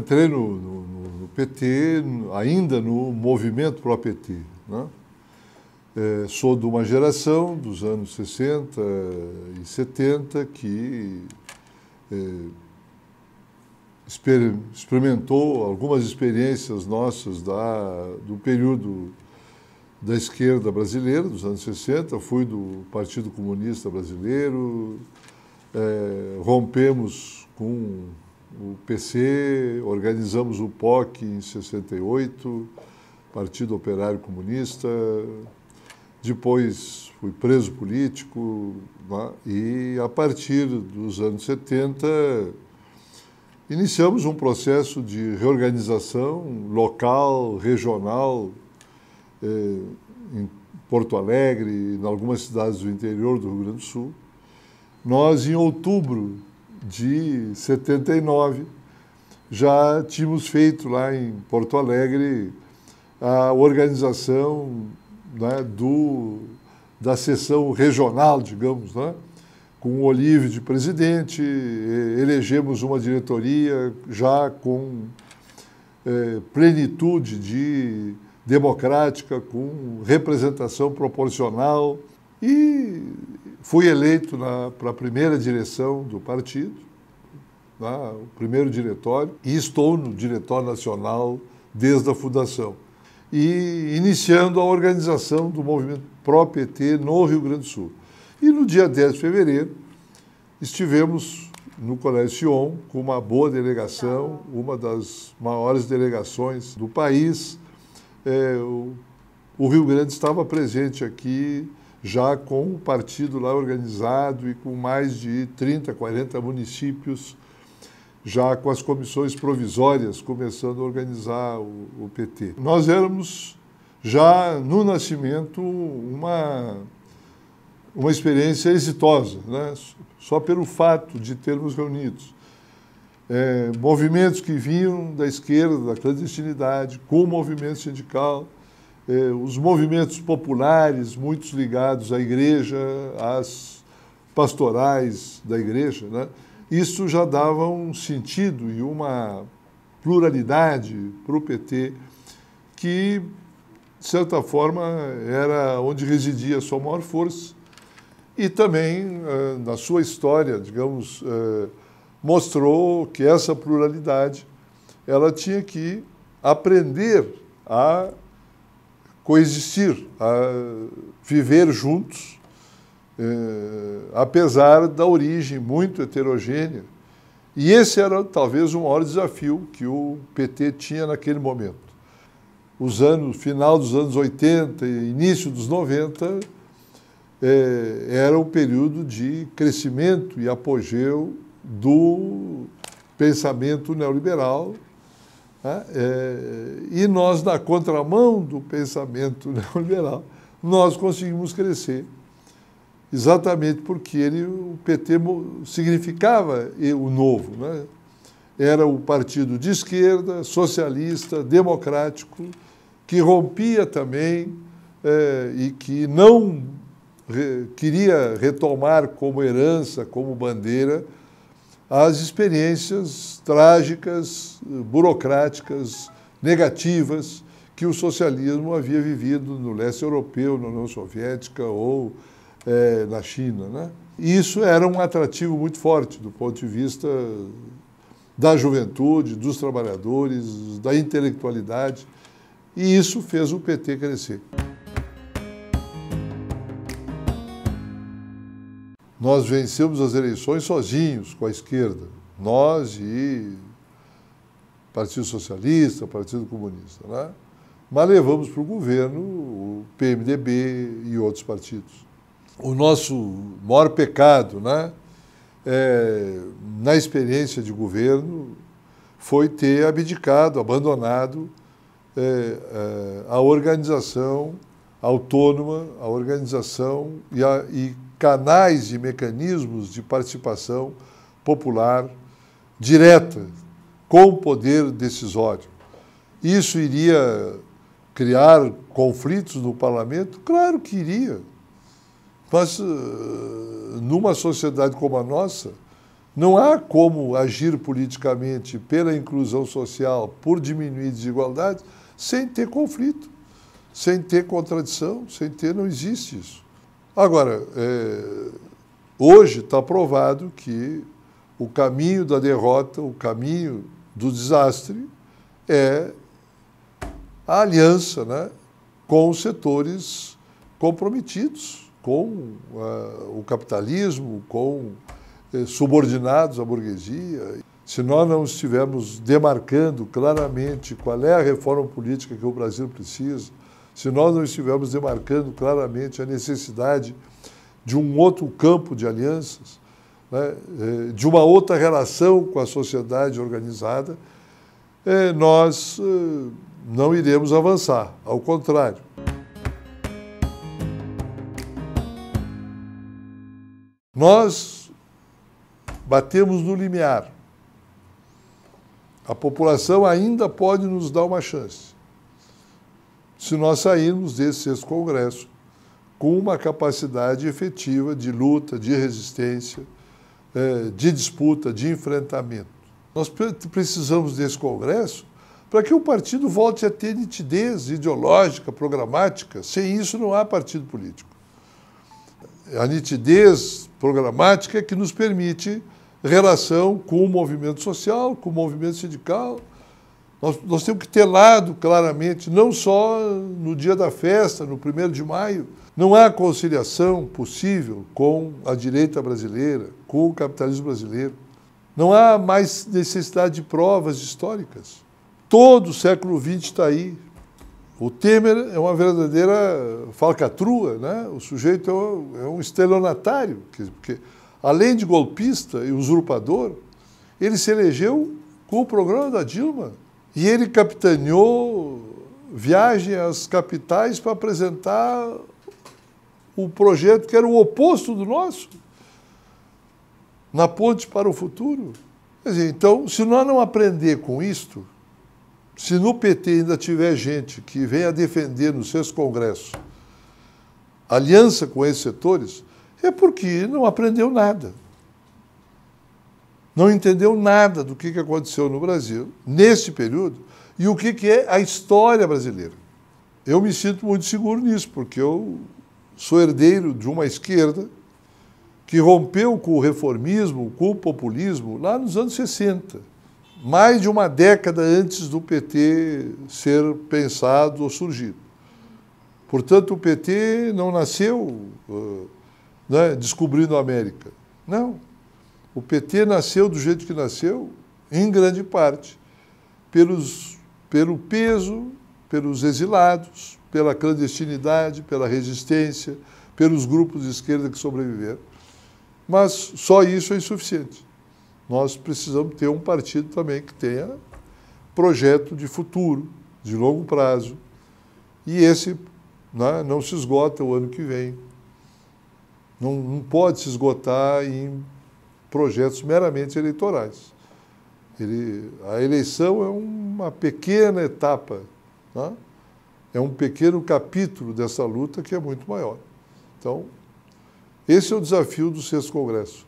entrei no PT, ainda no movimento pró-PT, né? Sou de uma geração dos anos 60 e 70 que experimentou algumas experiências nossas do período da esquerda brasileira, dos anos 60. Fui do Partido Comunista Brasileiro, rompemos com o PC, organizamos o POC em 68, Partido Operário Comunista. Depois fui preso político, né? E a partir dos anos 70 iniciamos um processo de reorganização local, regional, em Porto Alegre e em algumas cidades do interior do Rio Grande do Sul. Nós, em outubro de 79, já tínhamos feito lá em Porto Alegre a organização, né, da seção regional, digamos, né, com o Olívio de presidente. Elegemos uma diretoria já com plenitude democrática, com representação proporcional, e fui eleito para a primeira direção do partido, né, o primeiro diretório, e estou no Diretório Nacional desde a fundação. E iniciando a organização do movimento pró-PT no Rio Grande do Sul. E no dia 10 de fevereiro, estivemos no Colégio Sion com uma boa delegação, uma das maiores delegações do país. O Rio Grande estava presente aqui, já com o partido lá organizado e com mais de 30, 40 municípios, já com as comissões provisórias começando a organizar o PT. Nós éramos, já no nascimento, uma experiência exitosa, né? Só pelo fato de termos reunidos movimentos que vinham da esquerda, da clandestinidade, com o movimento sindical, os movimentos populares, muitos ligados à igreja, às pastorais da igreja, né? Isso já dava um sentido e uma pluralidade para o PT que, de certa forma, era onde residia a sua maior força. E também, na sua história, digamos, mostrou que essa pluralidade ela tinha que aprender a coexistir, a viver juntos, apesar da origem muito heterogênea. E esse era talvez o maior desafio que o PT tinha naquele momento. Final dos anos 80 e início dos 90 era o período de crescimento e apogeu do pensamento neoliberal, né? E nós, na contramão do pensamento neoliberal, nós conseguimos crescer. Exatamente porque o PT significava o novo, né? Era o partido de esquerda, socialista, democrático, que rompia também e que não queria retomar como herança, como bandeira, as experiências trágicas, burocráticas, negativas que o socialismo havia vivido no leste europeu, na União Soviética ou na China, né? E isso era um atrativo muito forte do ponto de vista da juventude, dos trabalhadores, da intelectualidade, e isso fez o PT crescer. Nós vencemos as eleições sozinhos, com a esquerda, nós e Partido Socialista, Partido Comunista, né? Mas levamos para o governo o PMDB e outros partidos. O nosso maior pecado, né, na experiência de governo foi ter abdicado, abandonado a organização autônoma, a organização e canais e mecanismos de participação popular direta, com poder decisório. Isso iria criar conflitos no parlamento? Claro que iria. Mas, numa sociedade como a nossa, Não há como agir politicamente pela inclusão social, por diminuir desigualdades, sem ter conflito, sem ter contradição, não existe isso. Agora, hoje está provado que o caminho da derrota, o caminho do desastre é a aliança, né, com os setores comprometidos com o capitalismo, com subordinados à burguesia. Se nós não estivermos demarcando claramente qual é a reforma política que o Brasil precisa, se nós não estivermos demarcando claramente a necessidade de um outro campo de alianças, né, de uma outra relação com a sociedade organizada, nós não iremos avançar, ao contrário. Nós batemos no limiar. A população ainda pode nos dar uma chance, se nós sairmos desse sexto congresso com uma capacidade efetiva de luta, de resistência, de disputa, de enfrentamento. Nós precisamos desse congresso para que o partido volte a ter nitidez ideológica, programática. Sem isso não há partido político. A nitidez programática é que nos permite relação com o movimento social, com o movimento sindical. Nós temos que ter lado claramente, não só no dia da festa, no 1º de maio. Não há conciliação possível com a direita brasileira, com o capitalismo brasileiro. Não há mais necessidade de provas históricas. Todo o século XX está aí. O Temer é uma verdadeira falcatrua, né? O sujeito é um estelionatário, porque além de golpista e usurpador, ele se elegeu com o programa da Dilma. E ele capitaneou viagem às capitais para apresentar o projeto que era o oposto do nosso, na ponte para o futuro. Quer dizer, então, se nós não aprender com isto, se no PT ainda tiver gente que venha defender no sexto congresso aliança com esses setores, é porque não aprendeu nada. Não entendeu nada do que aconteceu no Brasil nesse período e o que é a história brasileira. Eu me sinto muito seguro nisso, porque eu sou herdeiro de uma esquerda que rompeu com o reformismo, com o populismo, lá nos anos 60, mais de uma década antes do PT ser pensado ou surgido. Portanto, o PT não nasceu descobrindo a América. Não. O PT nasceu do jeito que nasceu, em grande parte, pelo peso, pelos exilados, pela clandestinidade, pela resistência, pelos grupos de esquerda que sobreviveram. Mas só isso é insuficiente. Nós precisamos ter um partido também que tenha projeto de futuro, de longo prazo. E esse não se esgota o ano que vem. Não pode se esgotar em projetos meramente eleitorais. A eleição é uma pequena etapa, é um pequeno capítulo dessa luta que é muito maior. Então, esse é o desafio do sexto congresso.